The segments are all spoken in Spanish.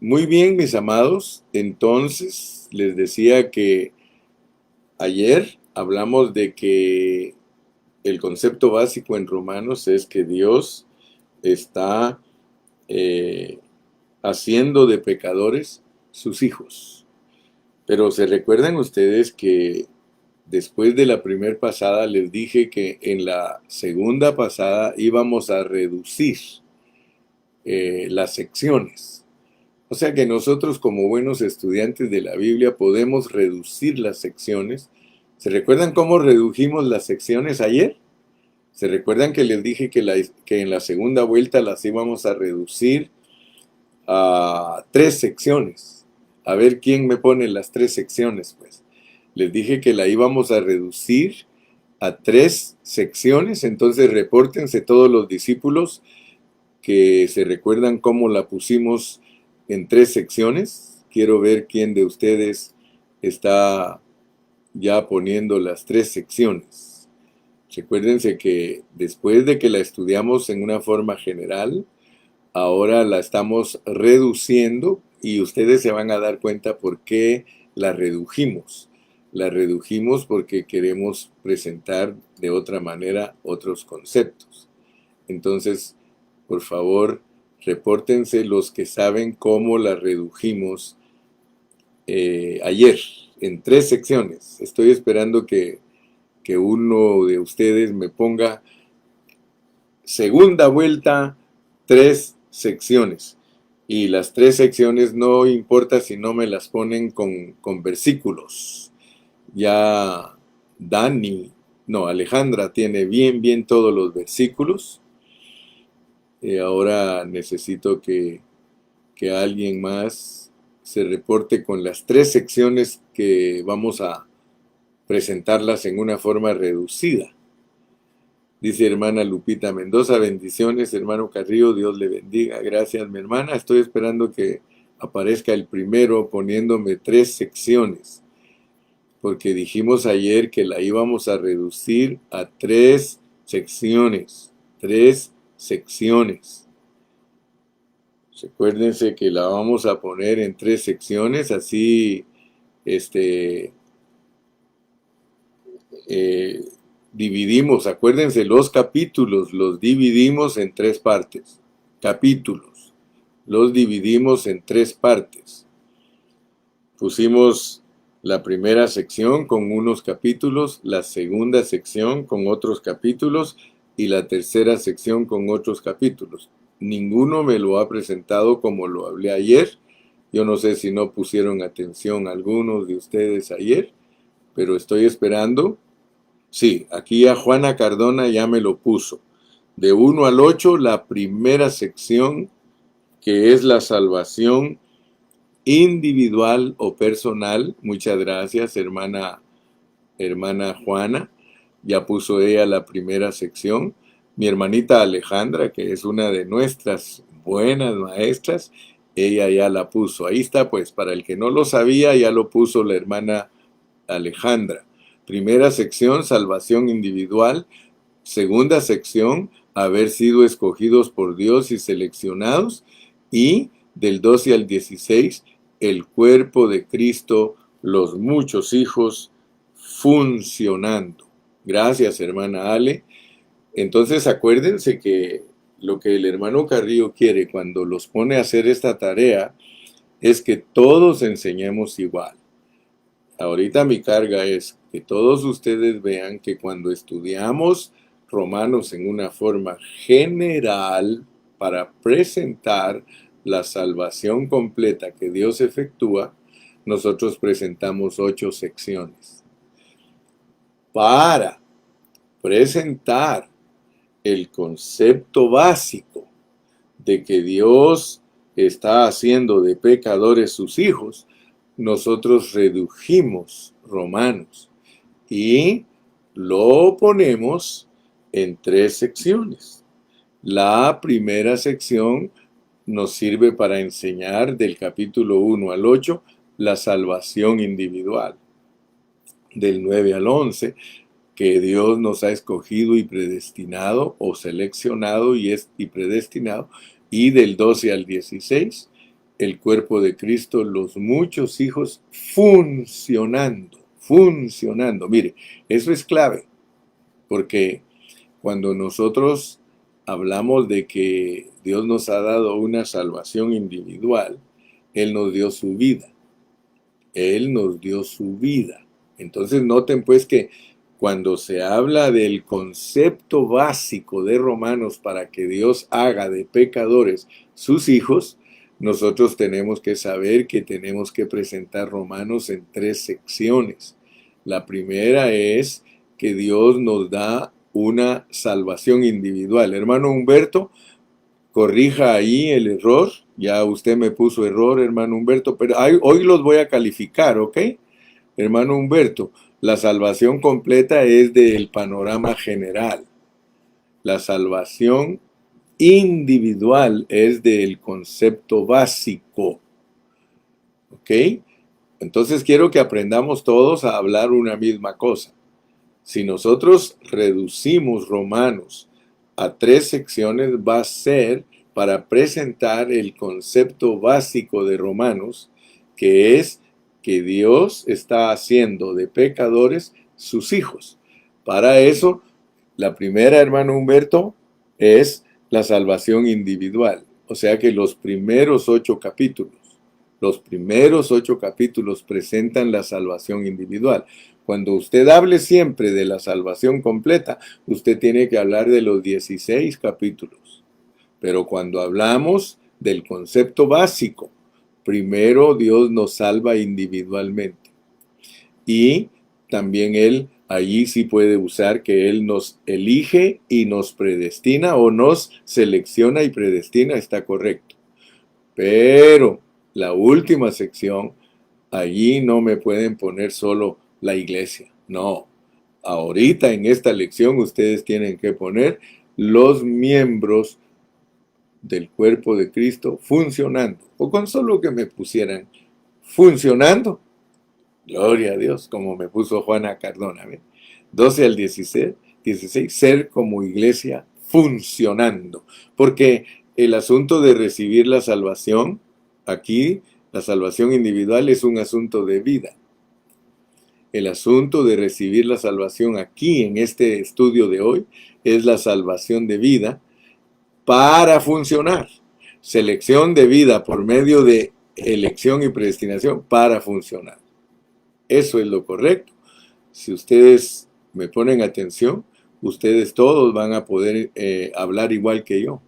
Muy bien, mis amados. Entonces, les decía que ayer hablamos de que el concepto básico en Romanos es que Dios está eh, haciendo de pecadores sus hijos. Pero se recuerdan ustedes que después de la primera pasada les dije que en la segunda pasada íbamos a reducir las secciones. O sea que nosotros como buenos estudiantes de la Biblia podemos reducir las secciones. ¿Se recuerdan cómo redujimos las secciones ayer? ¿Se recuerdan que les dije que en la segunda vuelta las íbamos a reducir a 3 secciones? A ver quién me pone las 3 secciones, pues. Les dije que la íbamos a reducir a 3 secciones, entonces repórtense todos los discípulos que se recuerdan cómo la pusimos en 3 secciones. Quiero ver quién de ustedes está ya poniendo las 3 secciones. Recuérdense que después de que la estudiamos en una forma general, ahora la estamos reduciendo y ustedes se van a dar cuenta por qué la redujimos. La redujimos porque queremos presentar de otra manera otros conceptos. Entonces, por favor, repórtense los que saben cómo la redujimos ayer en 3 secciones. Estoy esperando que uno de ustedes me ponga segunda vuelta, 3 secciones. Y las 3 secciones no importa si no me las ponen con versículos. Ya Alejandra tiene bien todos los versículos. Ahora necesito que alguien más se reporte con las 3 secciones que vamos a presentarlas en una forma reducida. Dice hermana Lupita Mendoza, bendiciones, hermano Carrillo, Dios le bendiga. Gracias, mi hermana. Estoy esperando que aparezca el primero poniéndome 3 secciones, porque dijimos ayer que la íbamos a reducir a 3 secciones. 3 secciones. Recuérdense que la vamos a poner en 3 secciones, así eh, dividimos, acuérdense, los capítulos los dividimos en 3 partes. Capítulos, los dividimos en 3 partes. Pusimos la primera sección con unos capítulos, la segunda sección con otros capítulos y la tercera sección con otros capítulos. Ninguno me lo ha presentado como lo hablé ayer. Yo no sé si no pusieron atención algunos de ustedes ayer, pero estoy esperando. Sí, aquí a Juana Cardona ya me lo puso. De 1 al 8, la primera sección, que es la salvación individual o personal. Muchas gracias, hermana Juana. Ya puso ella la primera sección. Mi hermanita Alejandra, que es una de nuestras buenas maestras, ella ya la puso. Ahí está, pues, para el que no lo sabía, ya lo puso la hermana Alejandra. Primera sección, salvación individual. Segunda sección, haber sido escogidos por Dios y seleccionados. Y del 12 al 16, el cuerpo de Cristo, los muchos hijos funcionando. Gracias, hermana Ale. Entonces acuérdense que lo que el hermano Carrillo quiere cuando los pone a hacer esta tarea es que todos enseñemos igual. Ahorita mi carga es que todos ustedes vean que cuando estudiamos Romanos en una forma general para presentar la salvación completa que Dios efectúa, nosotros presentamos 8 secciones. Para presentar el concepto básico de que Dios está haciendo de pecadores sus hijos, nosotros redujimos Romanos y lo ponemos en 3 secciones. La primera sección nos sirve para enseñar del capítulo 1 al 8 la salvación individual. Del 9 al 11, que Dios nos ha escogido y predestinado, o seleccionado y predestinado, y del 12 al 16, el cuerpo de Cristo, los muchos hijos funcionando, funcionando. Mire, eso es clave, porque cuando nosotros hablamos de que Dios nos ha dado una salvación individual, Él nos dio su vida. Él nos dio su vida. Entonces noten pues que cuando se habla del concepto básico de Romanos para que Dios haga de pecadores sus hijos, nosotros tenemos que saber que tenemos que presentar Romanos en 3 secciones. La primera es que Dios nos da una salvación individual. Hermano Humberto, corrija ahí el error. Ya usted me puso error, hermano Humberto, pero hoy los voy a calificar, ¿ok? Hermano Humberto, la salvación completa es del panorama general. La salvación individual es del concepto básico, ¿ok? Entonces quiero que aprendamos todos a hablar una misma cosa. Si nosotros reducimos Romanos a 3 secciones, va a ser para presentar el concepto básico de Romanos, que es que Dios está haciendo de pecadores sus hijos. Para eso, la primera, hermano Humberto, es la salvación individual. O sea que los primeros 8 capítulos presentan la salvación individual. Cuando usted hable siempre de la salvación completa, usted tiene que hablar de los 16 capítulos. Pero cuando hablamos del concepto básico, primero Dios nos salva individualmente. Y también Él allí sí puede usar que Él nos elige y nos predestina, o nos selecciona y predestina, está correcto. Pero la última sección, allí no me pueden poner solo la iglesia. No, ahorita en esta lección ustedes tienen que poner los miembros del cuerpo de Cristo funcionando. O con solo que me pusieran funcionando. Gloria a Dios, como me puso Juana Cardona. ¿Ve? 12 al 16, ser como iglesia funcionando. Porque el asunto de recibir la salvación, aquí, la salvación individual es un asunto de vida. El asunto de recibir la salvación aquí, en este estudio de hoy, es la salvación de vida para funcionar. Selección de vida por medio de elección y predestinación para funcionar. Eso es lo correcto. Si ustedes me ponen atención, ustedes todos van a poder hablar igual que yo.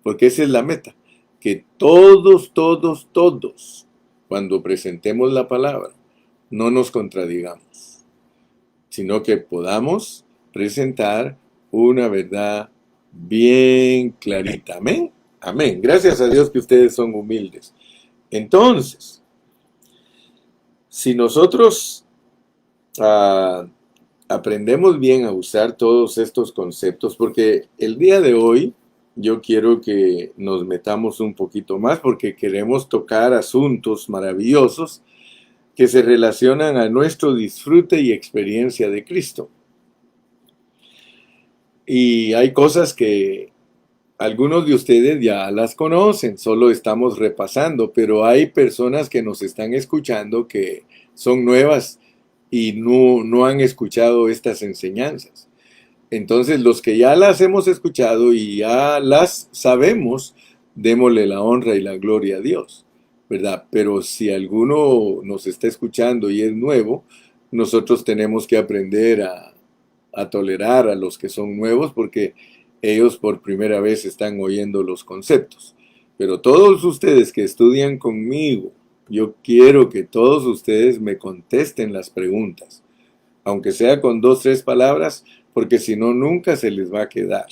Porque esa es la meta. Que todos, cuando presentemos la palabra, no nos contradigamos, sino que podamos presentar una verdad bien clarita. Amén. Amén. Gracias a Dios que ustedes son humildes. Entonces, si nosotros aprendemos bien a usar todos estos conceptos, porque el día de hoy yo quiero que nos metamos un poquito más, porque queremos tocar asuntos maravillosos que se relacionan a nuestro disfrute y experiencia de Cristo. Y hay cosas que algunos de ustedes ya las conocen, solo estamos repasando, pero hay personas que nos están escuchando que son nuevas y no han escuchado estas enseñanzas. Entonces, los que ya las hemos escuchado y ya las sabemos, démosle la honra y la gloria a Dios, ¿verdad? Pero si alguno nos está escuchando y es nuevo, nosotros tenemos que aprender a tolerar a los que son nuevos, porque ellos por primera vez están oyendo los conceptos. Pero todos ustedes que estudian conmigo, yo quiero que todos ustedes me contesten las preguntas, aunque sea con 2, 3 palabras, porque si no, nunca se les va a quedar.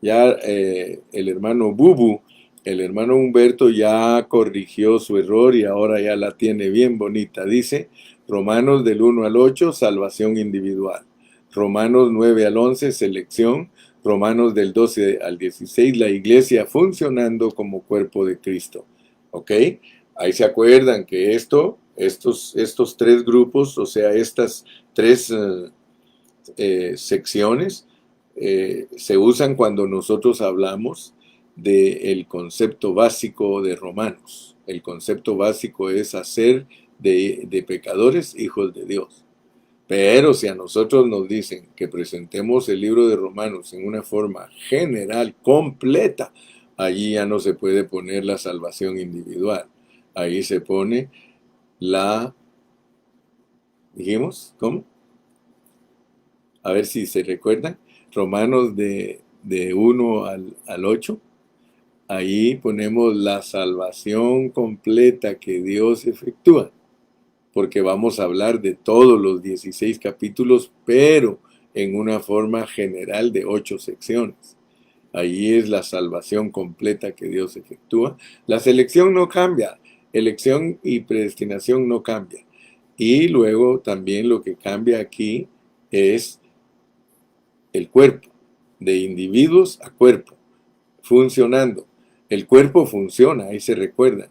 Ya el hermano Bubu, el hermano Humberto ya corrigió su error y ahora ya la tiene bien bonita. Dice, Romanos del 1 al 8, salvación individual. Romanos 9 al 11, selección. Romanos del 12 al 16, la iglesia funcionando como cuerpo de Cristo. ¿Ok? Ahí se acuerdan que estos 3 grupos, o sea, estas 3 secciones, se usan cuando nosotros hablamos del concepto básico de Romanos. El concepto básico es hacer de pecadores hijos de Dios. Pero si a nosotros nos dicen que presentemos el libro de Romanos en una forma general, completa, allí ya no se puede poner la salvación individual. Ahí se pone la, dijimos, ¿cómo? A ver si se recuerdan. Romanos de 1 al 8. Ahí ponemos la salvación completa que Dios efectúa, porque vamos a hablar de todos los 16 capítulos, pero en una forma general de 8 secciones. Ahí es la salvación completa que Dios efectúa. La selección no cambia, elección y predestinación no cambia. Y luego también lo que cambia aquí es el cuerpo, de individuos a cuerpo, funcionando. El cuerpo funciona, ahí se recuerda.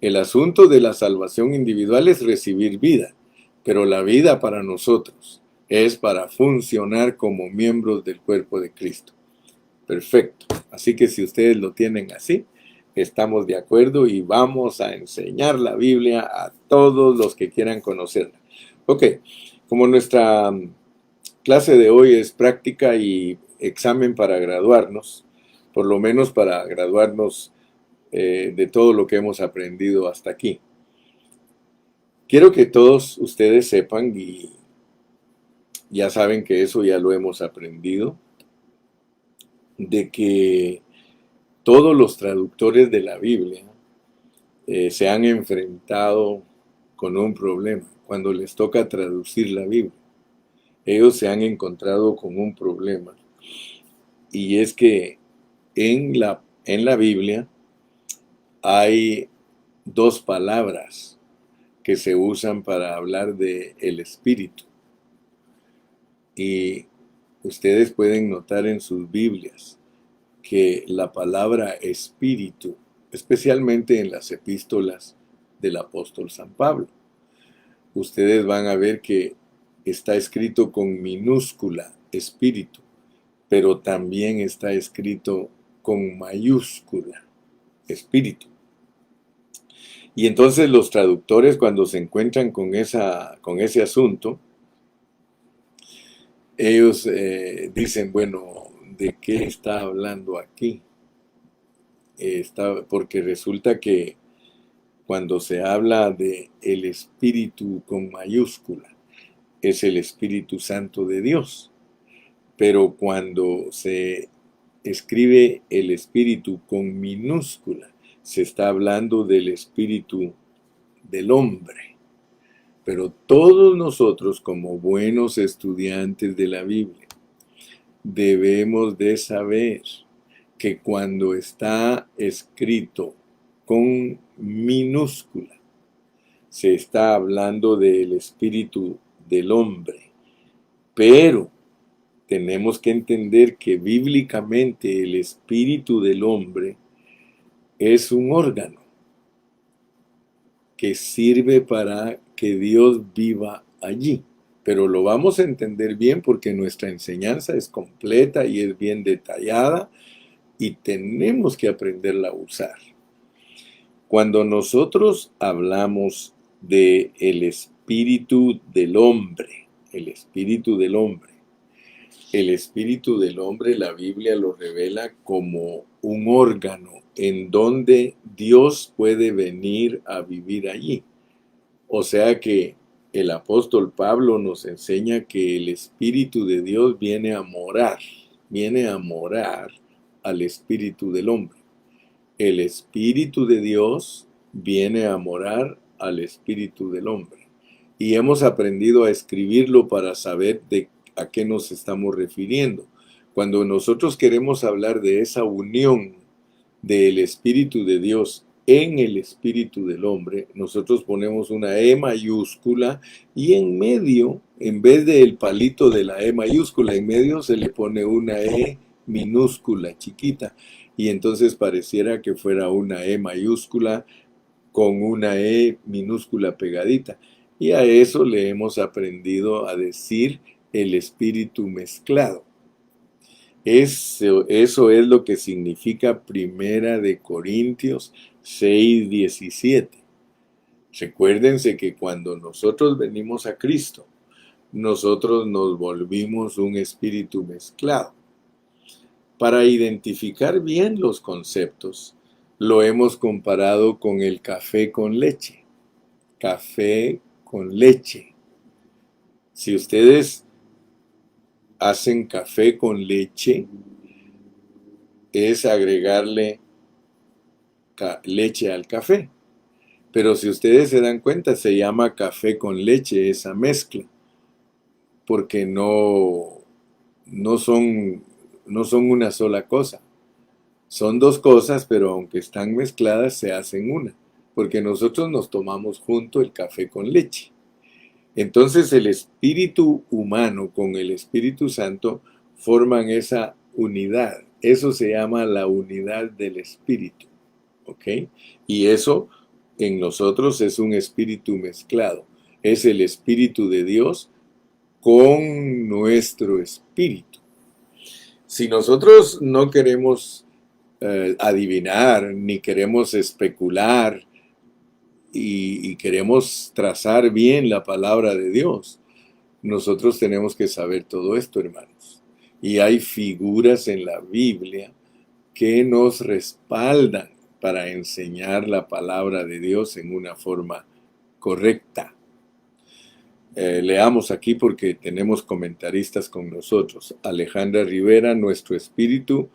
El asunto de la salvación individual es recibir vida, pero la vida para nosotros es para funcionar como miembros del cuerpo de Cristo. Perfecto. Así que si ustedes lo tienen así, estamos de acuerdo y vamos a enseñar la Biblia a todos los que quieran conocerla. Ok, como nuestra clase de hoy es práctica y examen para graduarnos, por lo menos para graduarnos de todo lo que hemos aprendido hasta aquí. Quiero que todos ustedes sepan, y ya saben que eso ya lo hemos aprendido, de que todos los traductores de la Biblia se han enfrentado con un problema cuando les toca traducir la Biblia. Ellos se han encontrado con un problema, y es que en la Biblia hay dos palabras que se usan para hablar de el Espíritu. Y ustedes pueden notar en sus Biblias que la palabra Espíritu, especialmente en las epístolas del apóstol San Pablo, ustedes van a ver que está escrito con minúscula Espíritu, pero también está escrito con mayúscula Espíritu. Y entonces los traductores, cuando se encuentran con ese asunto, ellos dicen, bueno, ¿de qué está hablando aquí? Porque resulta que cuando se habla de el Espíritu con mayúscula, es el Espíritu Santo de Dios. Pero cuando se escribe el Espíritu con minúscula, se está hablando del Espíritu del hombre. Pero todos nosotros, como buenos estudiantes de la Biblia, debemos de saber que cuando está escrito con minúscula, se está hablando del espíritu del hombre. Pero tenemos que entender que bíblicamente el espíritu del hombre es un órgano que sirve para que Dios viva allí. Pero lo vamos a entender bien porque nuestra enseñanza es completa y es bien detallada y tenemos que aprenderla a usar. Cuando nosotros hablamos de el espíritu del hombre, el espíritu del hombre, el espíritu del hombre, la Biblia lo revela como un órgano en donde Dios puede venir a vivir allí. O sea que el apóstol Pablo nos enseña que el Espíritu de Dios viene a morar al Espíritu del hombre. El Espíritu de Dios viene a morar al Espíritu del hombre. Y hemos aprendido a escribirlo para saber a qué nos estamos refiriendo. Cuando nosotros queremos hablar de esa unión del Espíritu de Dios en el espíritu del hombre, nosotros ponemos una E mayúscula y en medio, en vez del palito de la E mayúscula, en medio se le pone una E minúscula, chiquita, y entonces pareciera que fuera una E mayúscula con una E minúscula pegadita. Y a eso le hemos aprendido a decir el espíritu mezclado. Eso es lo que significa Primera de Corintios 6:17. Recuérdense que cuando nosotros venimos a Cristo, nosotros nos volvimos un espíritu mezclado. Para identificar bien los conceptos, lo hemos comparado con el café con leche. Café con leche. Si ustedes hacen café con leche, es agregarle leche al café. Pero si ustedes se dan cuenta, se llama café con leche esa mezcla, porque no son, no son una sola cosa. Son dos cosas, pero aunque están mezcladas, se hacen una, porque nosotros nos tomamos junto el café con leche. Entonces el espíritu humano con el Espíritu Santo forman esa unidad. Eso se llama la unidad del espíritu. ¿Ok? Y eso en nosotros es un espíritu mezclado. Es el espíritu de Dios con nuestro espíritu. Si nosotros no queremos adivinar, ni queremos especular, y queremos trazar bien la palabra de Dios, nosotros tenemos que saber todo esto, hermanos. Y hay figuras en la Biblia que nos respaldan para enseñar la palabra de Dios en una forma correcta. Leamos aquí porque tenemos comentaristas con nosotros. Alejandra Rivera, nuestro espíritu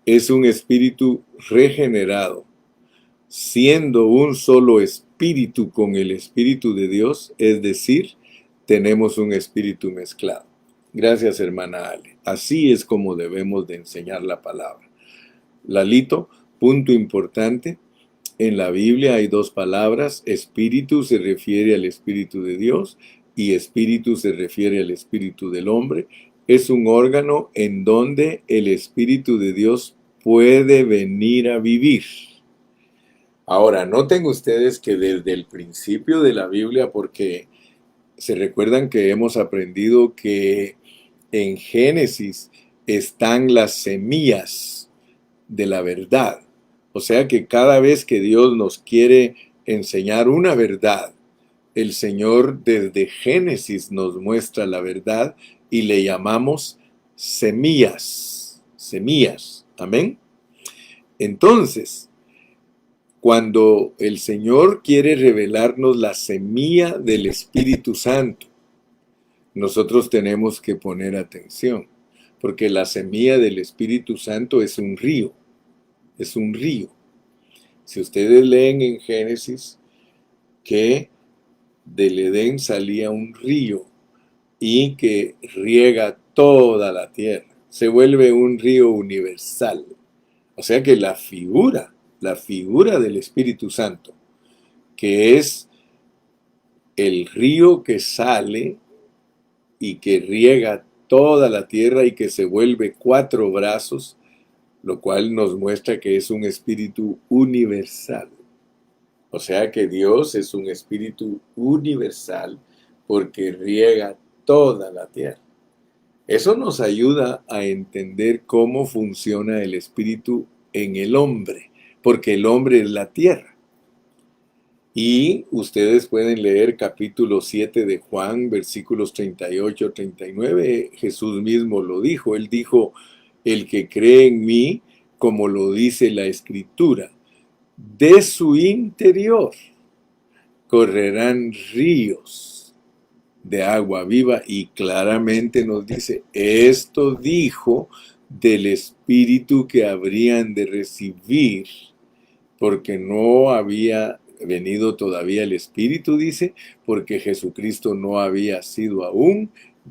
es un espíritu regenerado, siendo un solo espíritu con el Espíritu de Dios, es decir, tenemos un espíritu mezclado. Gracias, hermana Ale. Así es como debemos de enseñar la palabra. Lalito, punto importante. En la Biblia hay dos palabras. Espíritu se refiere al Espíritu de Dios y espíritu se refiere al Espíritu del hombre. Es un órgano en donde el Espíritu de Dios puede venir a vivir. Ahora, noten ustedes que desde el principio de la Biblia, porque se recuerdan que hemos aprendido que en Génesis están las semillas de la verdad. O sea que cada vez que Dios nos quiere enseñar una verdad, el Señor desde Génesis nos muestra la verdad y le llamamos semillas. Semillas. Amén. Entonces, cuando el Señor quiere revelarnos la semilla del Espíritu Santo, nosotros tenemos que poner atención, porque la semilla del Espíritu Santo es un río, es un río. Si ustedes leen en Génesis que del Edén salía un río y que riega toda la tierra, se vuelve un río universal. O sea que la figura del Espíritu Santo, que es el río que sale y que riega toda la tierra y que se vuelve 4 brazos, lo cual nos muestra que es un espíritu universal. O sea que Dios es un espíritu universal porque riega toda la tierra. Eso nos ayuda a entender cómo funciona el espíritu en el hombre, porque el hombre es la tierra. Y ustedes pueden leer capítulo 7 de Juan, versículos 38, 39. Jesús mismo lo dijo. Él dijo, el que cree en mí, como lo dice la Escritura, de su interior correrán ríos de agua viva. Y claramente nos dice, esto dijo del Espíritu que habrían de recibir, porque no había venido todavía el Espíritu, dice, porque Jesucristo no había sido aún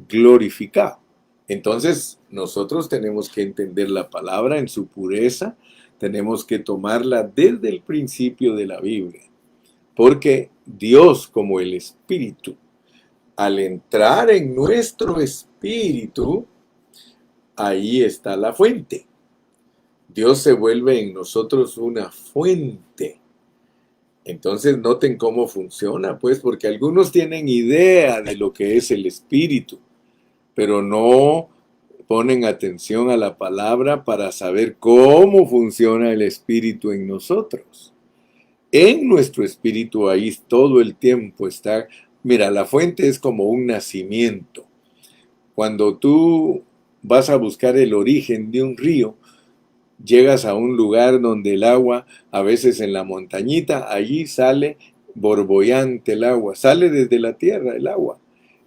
glorificado. Entonces, nosotros tenemos que entender la palabra en su pureza, tenemos que tomarla desde el principio de la Biblia, porque Dios, como el Espíritu, al entrar en nuestro espíritu, ahí está la fuente. Dios se vuelve en nosotros una fuente. Entonces noten cómo funciona, pues, porque algunos tienen idea de lo que es el espíritu, pero no ponen atención a la palabra para saber cómo funciona el Espíritu en nosotros. En nuestro espíritu ahí todo el tiempo está. Mira, la fuente es como un nacimiento. Cuando tú vas a buscar el origen de un río, llegas a un lugar donde el agua, a veces en la montañita, allí sale borbollante el agua, sale desde la tierra el agua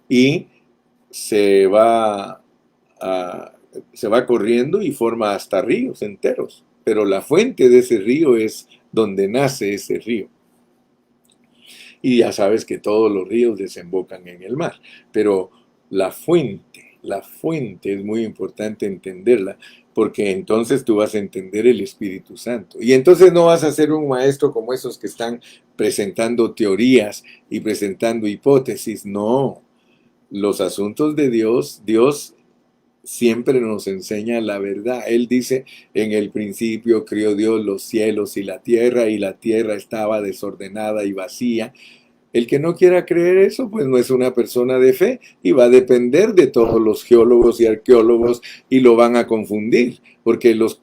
y se va, a- se va corriendo y forma hasta ríos enteros. Pero la fuente de ese río es donde nace ese río. Y ya sabes que todos los ríos desembocan en el mar. Pero la fuente es muy importante entenderla, porque entonces tú vas a entender el Espíritu Santo. Y entonces no vas a ser un maestro como esos que están presentando teorías y presentando hipótesis. No, los asuntos de Dios, Dios siempre nos enseña la verdad. Él dice, en el principio crió Dios los cielos y la tierra estaba desordenada y vacía. El que no quiera creer eso, pues no es una persona de fe y va a depender de todos los geólogos y arqueólogos y lo van a confundir, porque los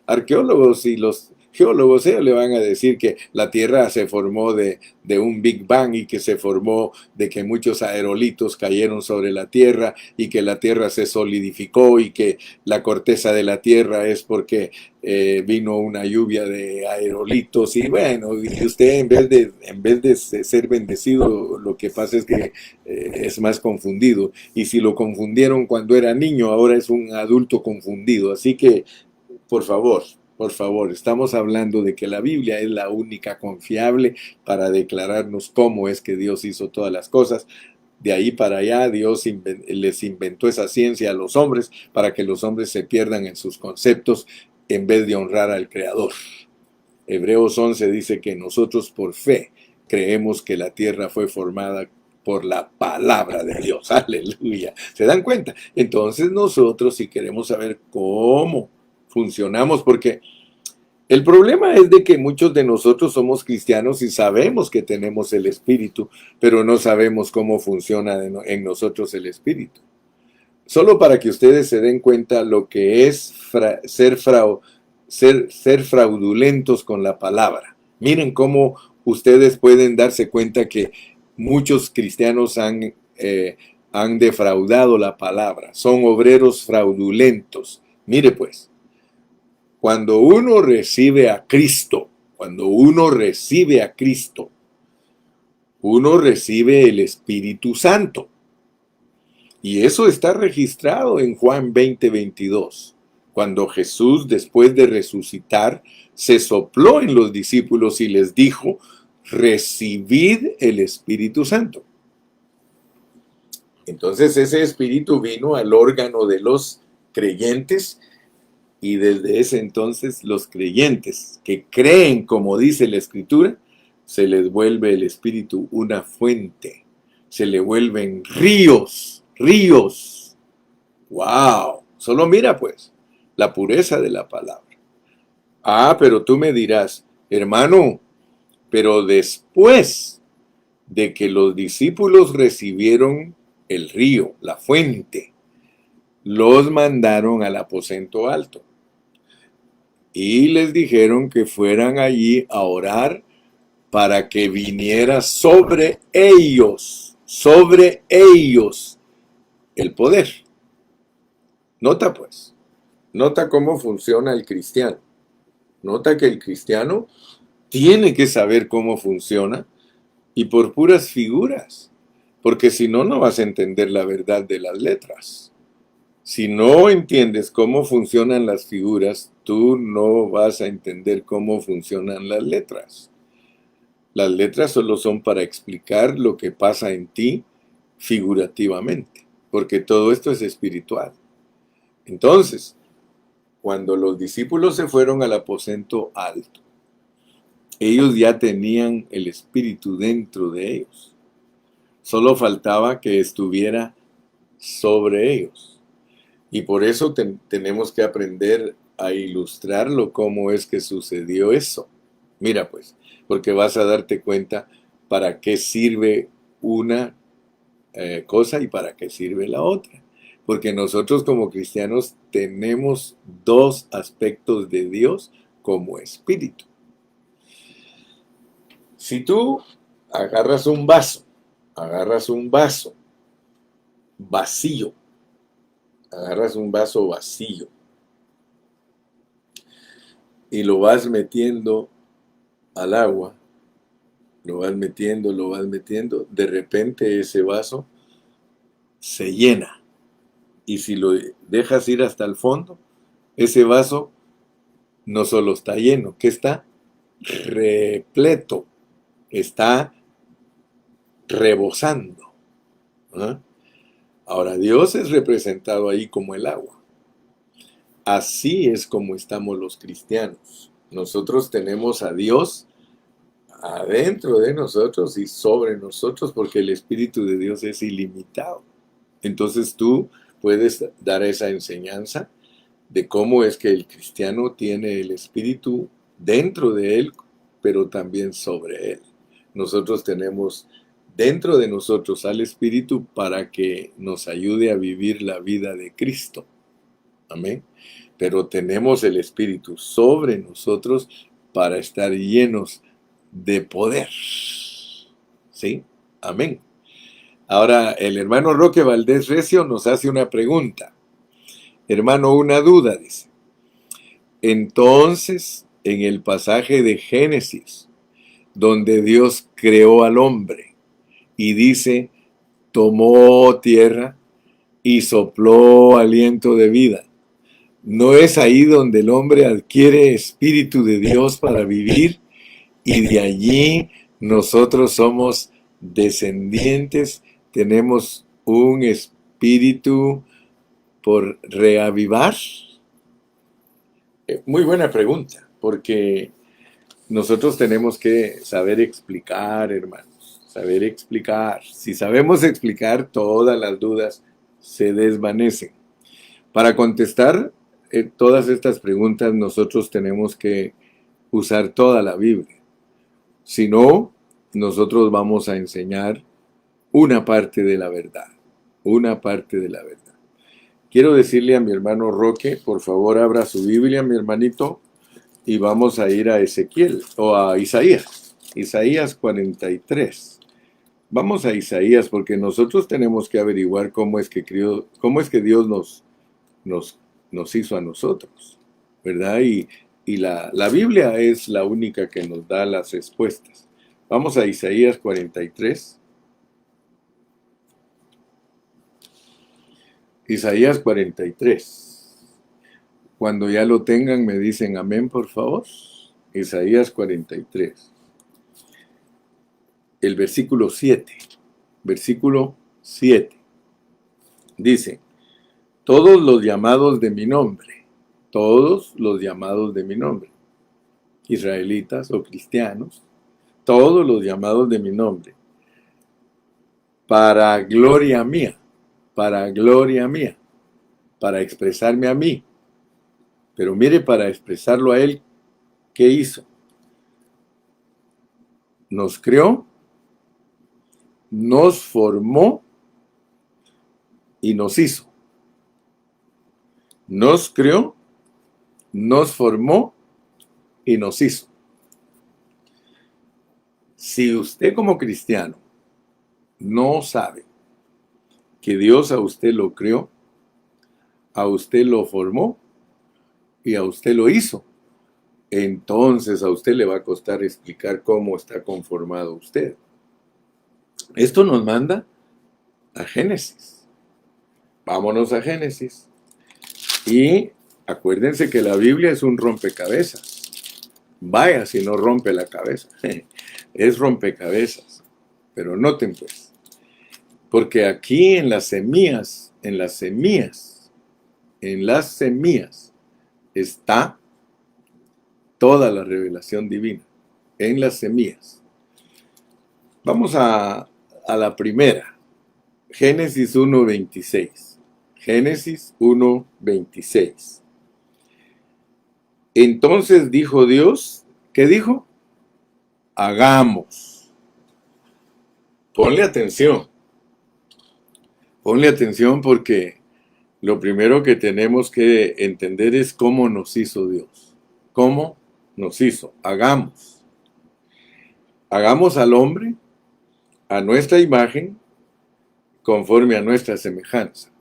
arqueólogos y los geólogos ellos le van a decir que la Tierra se formó de un Big Bang y que se formó de que muchos aerolitos cayeron sobre la Tierra y que la Tierra se solidificó y que la corteza de la Tierra es porque vino una lluvia de aerolitos y bueno, y usted en vez de ser bendecido, lo que pasa es que es más confundido. Y si lo confundieron cuando era niño, ahora es un adulto confundido. Así que, por favor, por favor, estamos hablando de que la Biblia es la única confiable para declararnos cómo es que Dios hizo todas las cosas. De ahí para allá Dios les inventó esa ciencia a los hombres para que los hombres se pierdan en sus conceptos en vez de honrar al Creador. Hebreos 11 dice que nosotros por fe creemos que la tierra fue formada por la palabra de Dios. Aleluya. ¿Se dan cuenta? Entonces nosotros si queremos saber cómo funcionamos, porque el problema es de que muchos de nosotros somos cristianos y sabemos que tenemos el Espíritu, pero no sabemos cómo funciona en nosotros el Espíritu. Solo para que ustedes se den cuenta lo que es ser fraudulentos con la palabra. Miren cómo ustedes pueden darse cuenta que muchos cristianos han defraudado la palabra. Son obreros fraudulentos. Mire pues, cuando uno recibe a Cristo, cuando uno recibe a Cristo, uno recibe el Espíritu Santo. Y eso está registrado en Juan 20:22, cuando Jesús, después de resucitar, se sopló en los discípulos y les dijo, recibid el Espíritu Santo. Entonces ese Espíritu vino al órgano de los creyentes y desde ese entonces los creyentes que creen como dice la Escritura, se les vuelve el Espíritu una fuente, se le vuelven ríos, ríos. ¡Wow! Solo mira pues la pureza de la palabra. Ah, pero tú me dirás, hermano, pero después de que los discípulos recibieron el río, la fuente, los mandaron al aposento alto y les dijeron que fueran allí a orar para que viniera sobre ellos, el poder. Nota pues, nota cómo funciona el cristiano. Nota que el cristiano tiene que saber cómo funciona y por puras figuras, porque si no, no vas a entender la verdad de las letras. Si no entiendes cómo funcionan las figuras, tú no vas a entender cómo funcionan las letras. Las letras solo son para explicar lo que pasa en ti figurativamente, porque todo esto es espiritual. Entonces, cuando los discípulos se fueron al aposento alto, ellos ya tenían el Espíritu dentro de ellos. Solo faltaba que estuviera sobre ellos. Y por eso tenemos que aprender a ilustrarlo cómo es que sucedió eso. Mira pues, porque vas a darte cuenta para qué sirve una cosa y para qué sirve la otra. Porque nosotros como cristianos tenemos dos aspectos de Dios como espíritu. Si tú agarras un vaso vacío, agarras un vaso vacío y lo vas metiendo al agua, lo vas metiendo, de repente ese vaso se llena. Y si lo dejas ir hasta el fondo, ese vaso no solo está lleno, que está repleto, está rebosando. ¿Ah? Ahora, Dios es representado ahí como el agua. Así es como estamos los cristianos. Nosotros tenemos a Dios adentro de nosotros y sobre nosotros porque el Espíritu de Dios es ilimitado. Entonces tú puedes dar esa enseñanza de cómo es que el cristiano tiene el Espíritu dentro de él, pero también sobre él. Nosotros tenemos dentro de nosotros al Espíritu para que nos ayude a vivir la vida de Cristo. Amén. Pero tenemos el Espíritu sobre nosotros para estar llenos de poder. ¿Sí? Amén. Ahora, el hermano Roque Valdés Recio nos hace una pregunta. Hermano, una duda, dice. Entonces, en el pasaje de Génesis, donde Dios creó al hombre y dice, tomó tierra y sopló aliento de vida, ¿no es ahí donde el hombre adquiere espíritu de Dios para vivir y de allí nosotros somos descendientes, tenemos un espíritu por reavivar? Muy buena pregunta, porque nosotros tenemos que saber explicar, hermanos, saber explicar. Si sabemos explicar, todas las dudas se desvanecen. Para contestar todas estas preguntas, nosotros tenemos que usar toda la Biblia. Si no, nosotros vamos a enseñar una parte de la verdad, una parte de la verdad. Quiero decirle a mi hermano Roque, por favor abra su Biblia, mi hermanito, y vamos a ir a Ezequiel, o a Isaías, Isaías 43. Vamos a Isaías porque nosotros tenemos que averiguar cómo es que Dios nos hizo a nosotros, ¿verdad? Y la Biblia es la única que nos da las respuestas. Vamos a Isaías 43. Isaías 43. Cuando ya lo tengan, me dicen amén, por favor. Isaías 43. El versículo 7. Versículo 7. Dice, todos los llamados de mi nombre, todos los llamados de mi nombre, israelitas o cristianos, todos los llamados de mi nombre, para gloria mía, para expresarme a mí. Pero mire, para expresarlo a Él, ¿qué hizo? Nos creó, nos formó y nos hizo. Nos creó, nos formó y nos hizo. Si usted como cristiano no sabe que Dios a usted lo creó, a usted lo formó y a usted lo hizo, entonces a usted le va a costar explicar cómo está conformado usted. Esto nos manda a Génesis. Vámonos a Génesis. Y acuérdense que la Biblia es un rompecabezas. Vaya si no rompe la cabeza. Es rompecabezas. Pero noten pues, porque aquí en las semillas está toda la revelación divina. En las semillas. Vamos a la primera. Génesis 1:26. Génesis 1:26. Entonces dijo Dios, ¿qué dijo? Hagamos. Ponle atención porque Lo primero que tenemos que entender es cómo nos hizo Dios. ¿Cómo nos hizo? Hagamos al hombre a nuestra imagen, conforme a nuestra semejanza.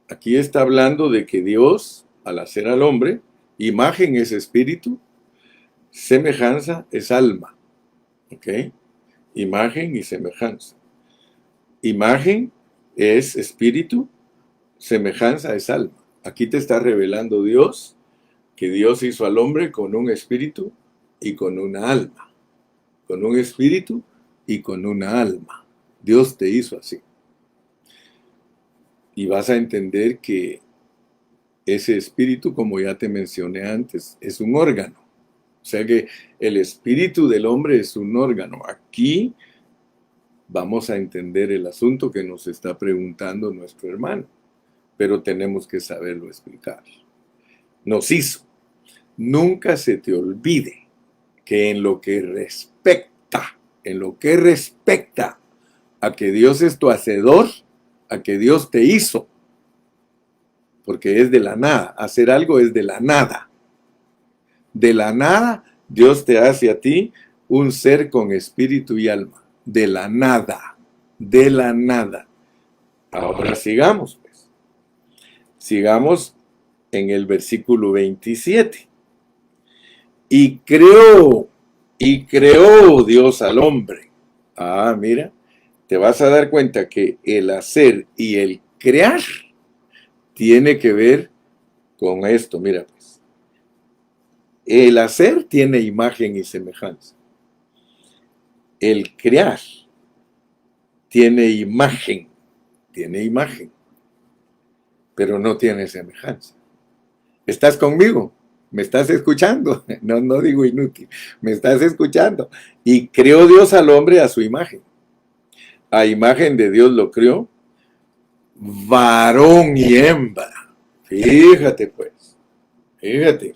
Aquí está hablando de que Dios, al hacer al hombre, imagen es espíritu, semejanza es alma. ¿Ok? Imagen y semejanza. Imagen es espíritu, semejanza es alma. Aquí te está revelando Dios que Dios hizo al hombre con un espíritu y con una alma. Con un espíritu y con una alma. Dios te hizo así. Y vas a entender que ese espíritu, como ya te mencioné antes, es un órgano. O sea que el espíritu del hombre es un órgano. Aquí vamos a entender el asunto que nos está preguntando nuestro hermano, pero tenemos que saberlo explicar. Nos hizo. Nunca se te olvide que en lo que respecta a que Dios es tu hacedor, a que Dios te hizo, porque es de la nada. Hacer algo es de la nada. De la nada, Dios te hace a ti un ser con espíritu y alma. De la nada. De la nada. Ahora sigamos, pues. Sigamos en el versículo 27. Y creó Dios al hombre. Ah, mira, te vas a dar cuenta que el hacer y el crear tiene que ver con esto. Mira, pues. El hacer tiene imagen y semejanza. El crear tiene imagen, pero no tiene semejanza. ¿Estás conmigo? ¿Me estás escuchando? No digo inútil, me estás escuchando. Y creó Dios al hombre a su imagen. A imagen de Dios lo creó, varón y hembra. Fíjate pues, fíjate.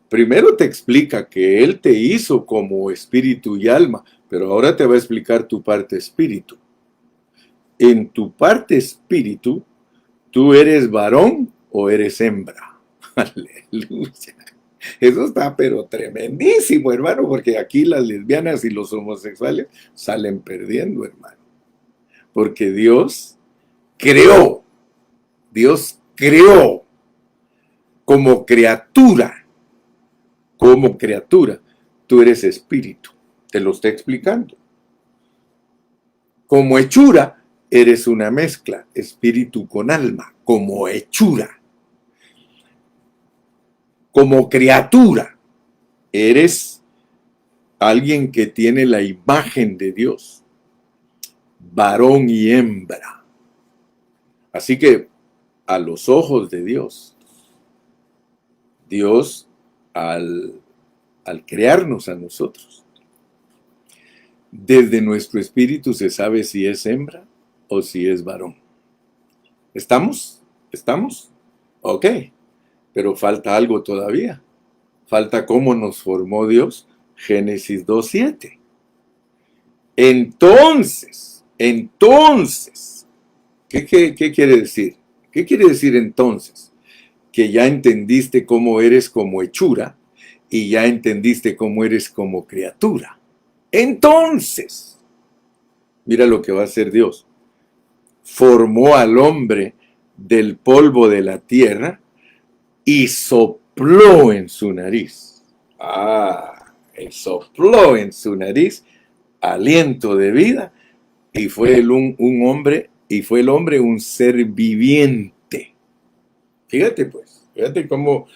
Primero te explica que Él te hizo como espíritu y alma, pero ahora te va a explicar tu parte espíritu. En tu parte espíritu, ¿tú eres varón o eres hembra? Aleluya. Eso está pero tremendísimo, hermano, porque aquí las lesbianas y los homosexuales salen perdiendo, hermano. Porque creó, Dios creó como criatura, tú eres espíritu, te lo está explicando. Como hechura, eres una mezcla, espíritu con alma, como hechura. Como criatura, eres alguien que tiene la imagen de Dios, varón y hembra. Así que, a los ojos de Dios, al crearnos a nosotros, desde nuestro espíritu se sabe si es hembra o si es varón. ¿Estamos? ¿Estamos? Ok. Pero falta algo todavía. Falta cómo nos formó Dios. Génesis 2:7. Entonces, ¿qué quiere decir? ¿Qué quiere decir entonces? Que ya entendiste cómo eres como hechura y ya entendiste cómo eres como criatura. Entonces, mira lo que va a hacer Dios. Formó al hombre del polvo de la tierra y sopló en su nariz. Él sopló en su nariz aliento de vida y fue el hombre un ser viviente. Fíjate pues, fíjate cómo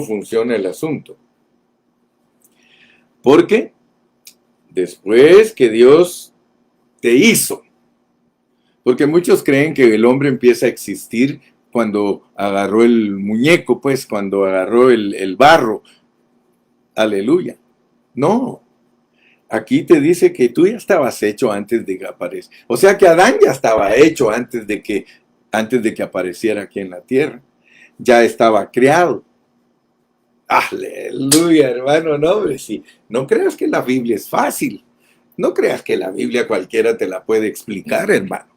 funciona el asunto. Porque después que Dios te hizo, porque muchos creen que el hombre empieza a existir cuando agarró el muñeco, pues, cuando agarró el barro. Aleluya. No. Aquí te dice que tú ya estabas hecho antes de que apareciera. O sea que Adán ya estaba hecho antes de que apareciera aquí en la tierra. Ya estaba creado. Aleluya, hermano. No, hombre, sí. No creas que la Biblia es fácil. No creas que la Biblia cualquiera te la puede explicar, hermano.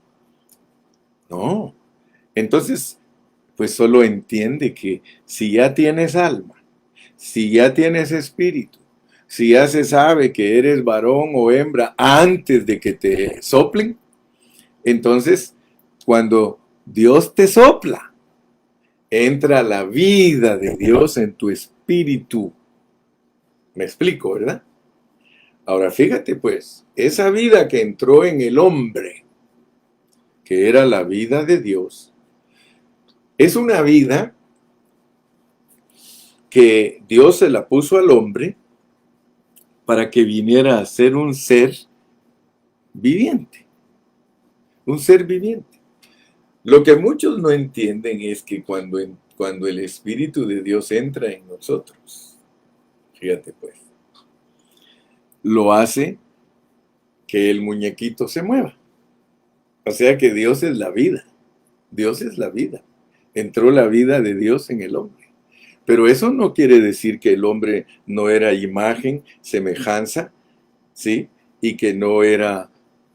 No. Entonces, pues solo entiende que si ya tienes alma, si ya tienes espíritu, si ya se sabe que eres varón o hembra antes de que te soplen, entonces cuando Dios te sopla, entra la vida de Dios en tu espíritu. Me explico, ¿verdad? Ahora fíjate pues, esa vida que entró en el hombre, que era la vida de Dios, es una vida que Dios se la puso al hombre para que viniera a ser un ser viviente, un ser viviente. Lo que muchos no entienden es que cuando el Espíritu de Dios entra en nosotros, fíjate pues, lo hace que el muñequito se mueva. O sea que Dios es la vida, Dios es la vida. Entró la vida de Dios en el hombre. Pero eso no quiere decir que el hombre no era imagen, semejanza, ¿sí? Y que no era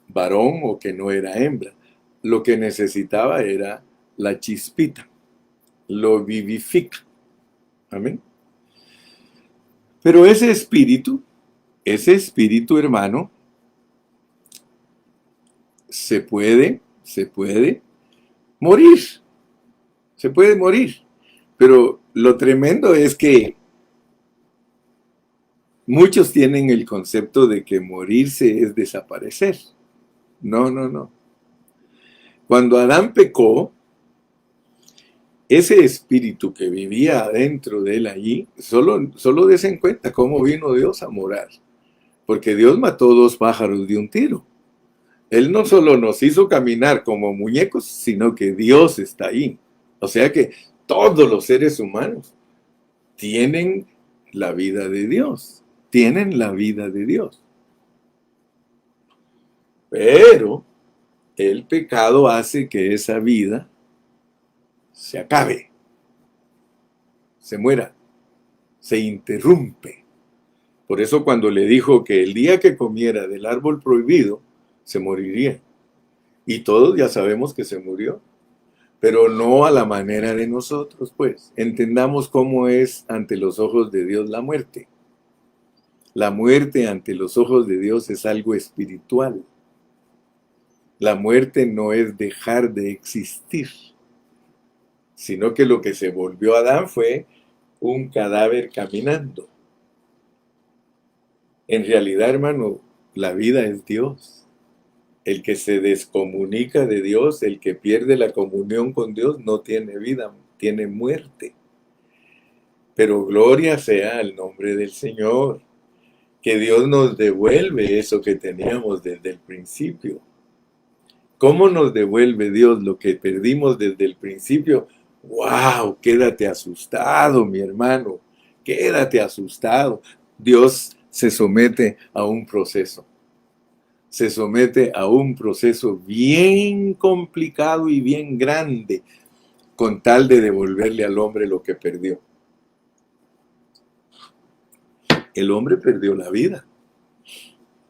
varón o que no era hembra. Lo que necesitaba era la chispita, lo vivifica. Amén. Pero ese espíritu hermano, se puede morir, se puede morir. Pero lo tremendo es que muchos tienen el concepto de que morirse es desaparecer. No, no, no. Cuando Adán pecó, ese espíritu que vivía adentro de él allí, solo des en cuenta cómo vino Dios a morar. Porque Dios mató dos pájaros de un tiro. Él no solo nos hizo caminar como muñecos, sino que Dios está ahí. O sea que todos los seres humanos tienen la vida de Dios. Tienen la vida de Dios. Pero el pecado hace que esa vida se acabe, se muera, se interrumpe. Por eso cuando le dijo que el día que comiera del árbol prohibido, se moriría. Y todos ya sabemos que se murió. Pero no a la manera de nosotros, pues. Entendamos cómo es ante los ojos de Dios la muerte. La muerte ante los ojos de Dios es algo espiritual. La muerte no es dejar de existir, sino que lo que se volvió Adán fue un cadáver caminando. En realidad, hermano, la vida es Dios. El que se descomunica de Dios, el que pierde la comunión con Dios, no tiene vida, tiene muerte. Pero gloria sea al nombre del Señor, que Dios nos devuelve eso que teníamos desde el principio. ¿Cómo nos devuelve Dios lo que perdimos desde el principio? ¡Wow! Quédate asustado, mi hermano. Quédate asustado. Dios se somete a un proceso. Se somete a un proceso bien complicado y bien grande con tal de devolverle al hombre lo que perdió. El hombre perdió la vida.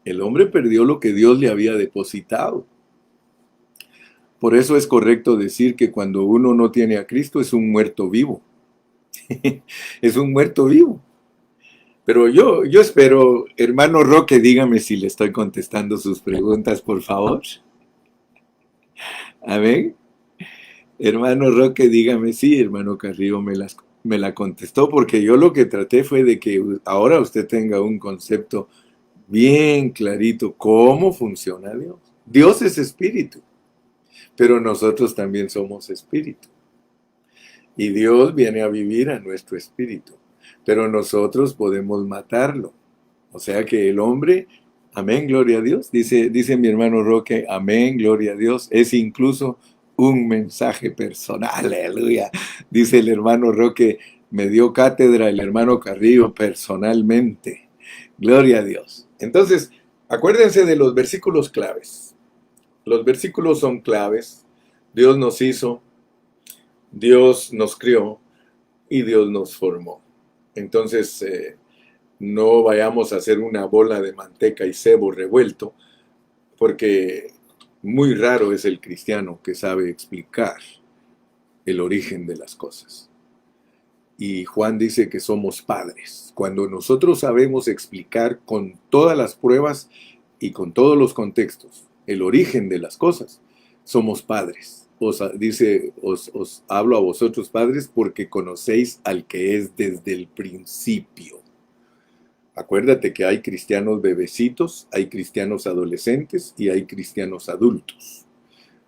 El hombre perdió lo que Dios le había depositado. Por eso es correcto decir que cuando uno no tiene a Cristo es un muerto vivo. Es un muerto vivo. Pero yo espero, hermano Roque, dígame si le estoy contestando sus preguntas, por favor. Amén. Hermano Roque, dígame sí, hermano Carrillo me la contestó, porque yo lo que traté fue de que ahora usted tenga un concepto bien clarito cómo funciona Dios. Dios es espíritu, pero nosotros también somos espíritu. Y Dios viene a vivir a nuestro espíritu, pero nosotros podemos matarlo. O sea que el hombre, amén, gloria a Dios, dice mi hermano Roque, amén, gloria a Dios, es incluso un mensaje personal, aleluya. Dice el hermano Roque, me dio cátedra el hermano Carrillo personalmente. Gloria a Dios. Entonces, acuérdense de los versículos claves. Los versículos son claves. Dios nos hizo, Dios nos crió y Dios nos formó. Entonces, no vayamos a hacer una bola de manteca y cebo revuelto, porque muy raro es el cristiano que sabe explicar el origen de las cosas. Y Juan dice que somos padres. Cuando nosotros sabemos explicar con todas las pruebas y con todos los contextos el origen de las cosas, somos padres. Os hablo a vosotros padres porque conocéis al que es desde el principio. Acuérdate que hay cristianos bebecitos, hay cristianos adolescentes y hay cristianos adultos.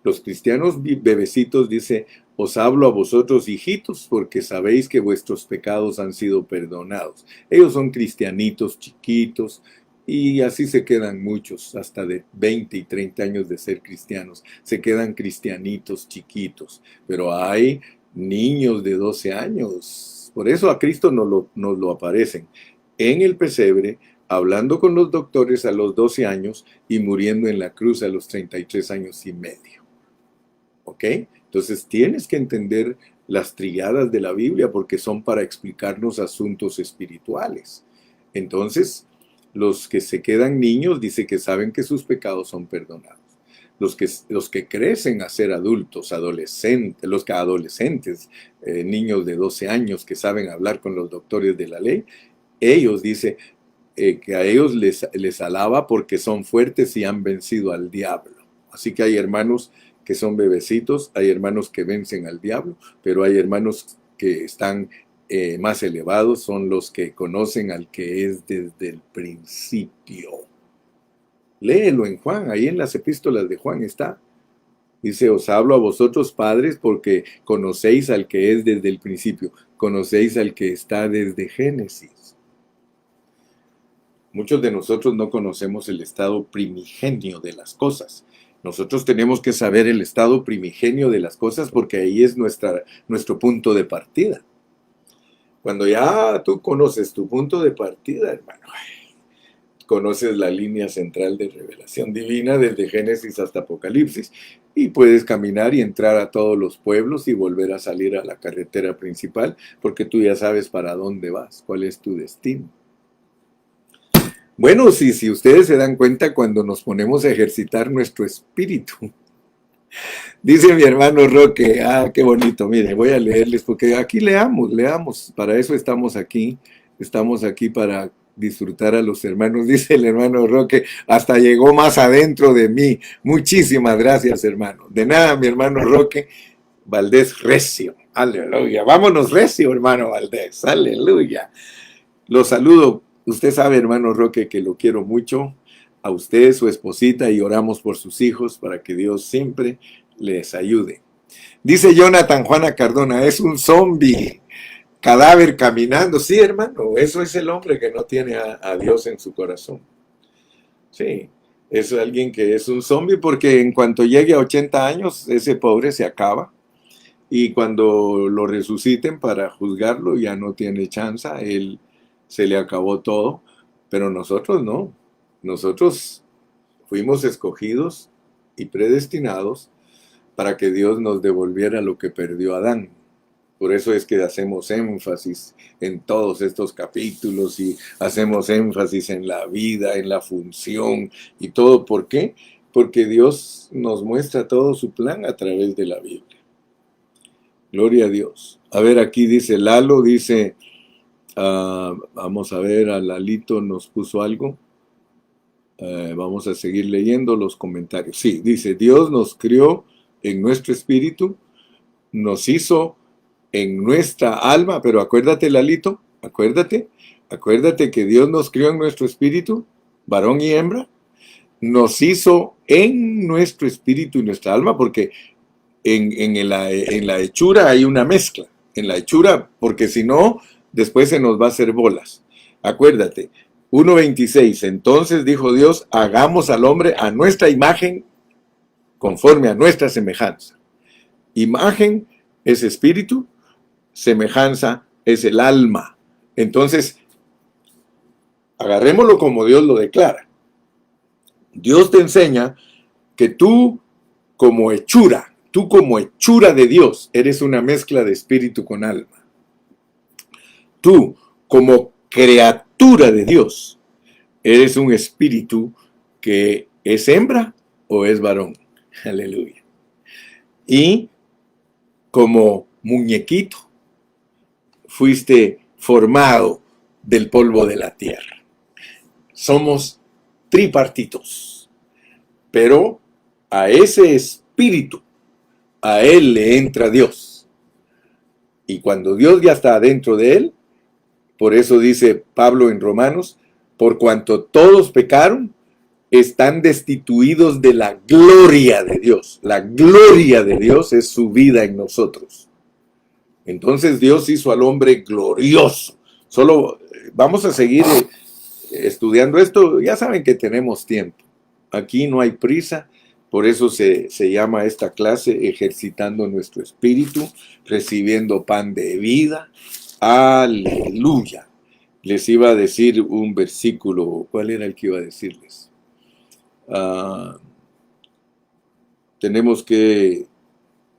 Los cristianos bebecitos dice, os hablo a vosotros hijitos porque sabéis que vuestros pecados han sido perdonados. Ellos son cristianitos chiquitos y así se quedan muchos, hasta de 20 y 30 años de ser cristianos. Se quedan cristianitos chiquitos, pero hay niños de 12 años. Por eso a Cristo nos lo aparecen en el pesebre, hablando con los doctores a los 12 años y muriendo en la cruz a los 33 años y medio. ¿Ok? Entonces tienes que entender las triadas de la Biblia porque son para explicarnos asuntos espirituales. Entonces, los que se quedan niños dice que saben que sus pecados son perdonados. Los que crecen a ser adultos, adolescentes, niños de 12 años que saben hablar con los doctores de la ley, ellos dice que a ellos les alaba porque son fuertes y han vencido al diablo. Así que hay hermanos que son bebecitos, hay hermanos que vencen al diablo, pero hay hermanos que están más elevados, son los que conocen al que es desde el principio. Léelo en Juan, ahí en las epístolas de Juan está. Dice, os hablo a vosotros padres porque conocéis al que es desde el principio, conocéis al que está desde Génesis. Muchos de nosotros no conocemos el estado primigenio de las cosas. Nosotros tenemos que saber el estado primigenio de las cosas porque ahí es nuestro punto de partida. Cuando ya tú conoces tu punto de partida, hermano, conoces la línea central de revelación divina desde Génesis hasta Apocalipsis y puedes caminar y entrar a todos los pueblos y volver a salir a la carretera principal porque tú ya sabes para dónde vas, cuál es tu destino. Bueno, si ustedes se dan cuenta cuando nos ponemos a ejercitar nuestro espíritu. Dice mi hermano Roque, qué bonito, mire, voy a leerles porque aquí leamos, para eso estamos aquí para disfrutar a los hermanos. Dice el hermano Roque, hasta llegó más adentro de mí. Muchísimas gracias, hermano. De nada, mi hermano Roque Valdés Recio. Aleluya. Vámonos recio, hermano Valdés. Aleluya. Los saludo. Usted sabe, hermano Roque, que lo quiero mucho. A usted, su esposita, y oramos por sus hijos para que Dios siempre les ayude. Dice Jonathan Juana Cardona, es un zombie, cadáver caminando. Sí, hermano, eso es el hombre que no tiene a Dios en su corazón. Sí, es alguien que es un zombie porque en cuanto llegue a 80 años, ese pobre se acaba. Y cuando lo resuciten para juzgarlo, ya no tiene chance, él se le acabó todo. Pero nosotros no. Nosotros fuimos escogidos y predestinados para que Dios nos devolviera lo que perdió Adán. Por eso es que hacemos énfasis en todos estos capítulos y hacemos énfasis en la vida, en la función y todo. ¿Por qué? Porque Dios nos muestra todo su plan a través de la Biblia. Gloria a Dios. A ver, aquí dice Lalo, dice, vamos a ver, a Lalito nos puso algo. Vamos a seguir leyendo los comentarios. Sí, dice, Dios nos crió en nuestro espíritu, nos hizo en nuestra alma, pero acuérdate, Lalito, acuérdate que Dios nos crió en nuestro espíritu, varón y hembra, nos hizo en nuestro espíritu y nuestra alma, porque en la hechura hay una mezcla, en la hechura, porque si no, después se nos va a hacer bolas. Acuérdate, 1:26, entonces dijo Dios, hagamos al hombre a nuestra imagen, conforme a nuestra semejanza. Imagen es espíritu, semejanza es el alma. Entonces, agarrémoslo como Dios lo declara. Dios te enseña que tú como hechura de Dios, eres una mezcla de espíritu con alma. Tú como criatura de Dios, eres un espíritu que es hembra o es varón. Aleluya. Y como muñequito, fuiste formado del polvo de la tierra. Somos tripartitos, pero a ese espíritu, a él le entra Dios. Y cuando Dios ya está dentro de él, por eso dice Pablo en Romanos, por cuanto todos pecaron, están destituidos de la gloria de Dios. La gloria de Dios es su vida en nosotros. Entonces Dios hizo al hombre glorioso. Solo vamos a seguir estudiando esto. Ya saben que tenemos tiempo. Aquí no hay prisa. Por eso se llama esta clase ejercitando nuestro espíritu, recibiendo pan de vida. Aleluya. Les iba a decir un versículo. ¿Cuál era el que iba a decirles? Tenemos que,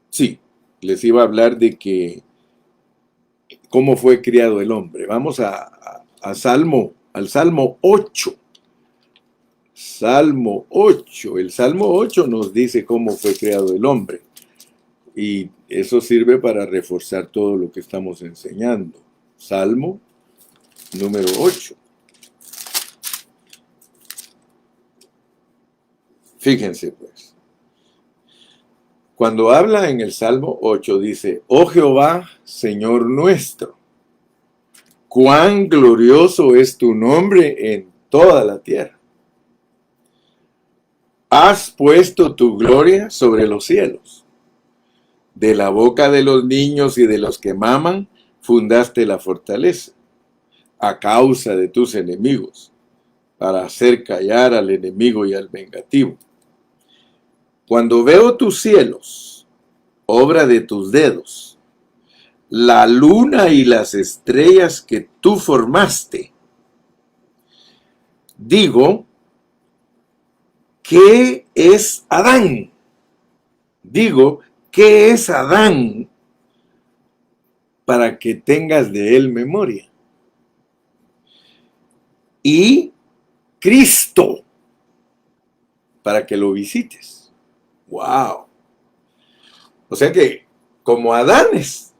sí, les iba a hablar de que cómo fue criado el hombre. Vamos al Salmo 8. Salmo 8. El Salmo 8 nos dice cómo fue creado el hombre. Y eso sirve para reforzar todo lo que estamos enseñando. Salmo número 8. Fíjense pues, cuando habla en el Salmo 8 dice, oh Jehová, Señor nuestro, cuán glorioso es tu nombre en toda la tierra. Has puesto tu gloria sobre los cielos. De la boca de los niños y de los que maman, fundaste la fortaleza, a causa de tus enemigos, para hacer callar al enemigo y al vengativo. Cuando veo tus cielos, obra de tus dedos, la luna y las estrellas que tú formaste, digo, ¿qué es Adán? Digo, ¿qué es Adán para que tengas de él memoria? Y Cristo para que lo visites. ¡Wow! O sea que, como Adanes,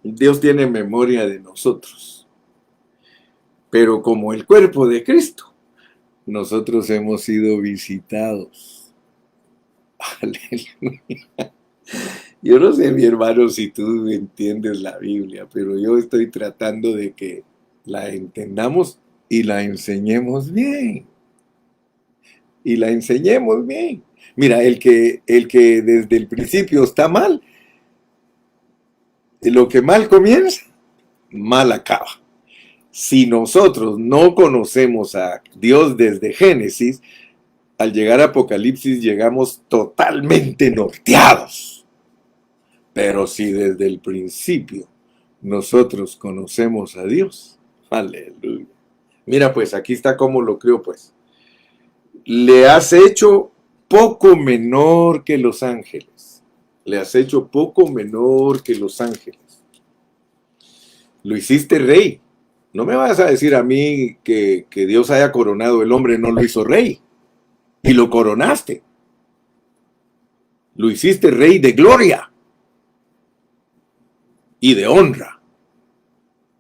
Dios tiene memoria de nosotros. Pero como el cuerpo de Cristo, nosotros hemos sido visitados. Aleluya. Yo no sé, mi hermano, si tú entiendes la Biblia, pero yo estoy tratando de que la entendamos y la enseñemos bien. Y la enseñemos bien. Mira, el que desde el principio está mal, lo que mal comienza, mal acaba. Si nosotros no conocemos a Dios desde Génesis, al llegar a Apocalipsis llegamos totalmente norteados. Pero si desde el principio nosotros conocemos a Dios, aleluya. Mira pues, aquí está cómo lo creo pues. Le has hecho poco menor que los ángeles. Le has hecho poco menor que los ángeles. Lo hiciste rey. No me vas a decir a mí que Dios haya coronado el hombre, no lo hizo rey. Y lo coronaste. Lo hiciste rey de gloria y de honra.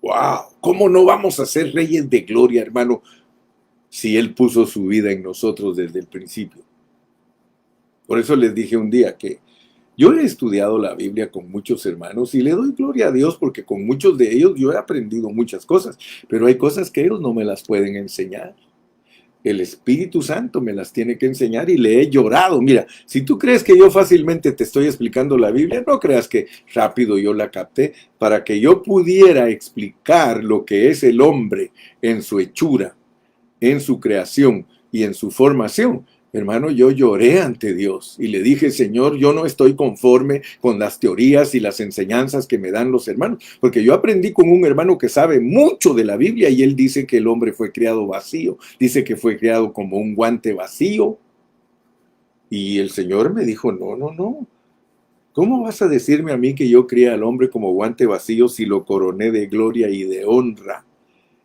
¡Wow! ¿Cómo no vamos a ser reyes de gloria, hermano, si Él puso su vida en nosotros desde el principio? Por eso les dije un día que yo he estudiado la Biblia con muchos hermanos y le doy gloria a Dios porque con muchos de ellos yo he aprendido muchas cosas, pero hay cosas que ellos no me las pueden enseñar. El Espíritu Santo me las tiene que enseñar y le he llorado. Mira, si tú crees que yo fácilmente te estoy explicando la Biblia, no creas que rápido yo la capté. Para que yo pudiera explicar lo que es el hombre en su hechura, en su creación y en su formación, hermano, yo lloré ante Dios y le dije, Señor, yo no estoy conforme con las teorías y las enseñanzas que me dan los hermanos, porque yo aprendí con un hermano que sabe mucho de la Biblia y él dice que el hombre fue creado vacío, dice que fue creado como un guante vacío. Y el Señor me dijo, no, ¿cómo vas a decirme a mí que yo crié al hombre como guante vacío si lo coroné de gloria y de honra?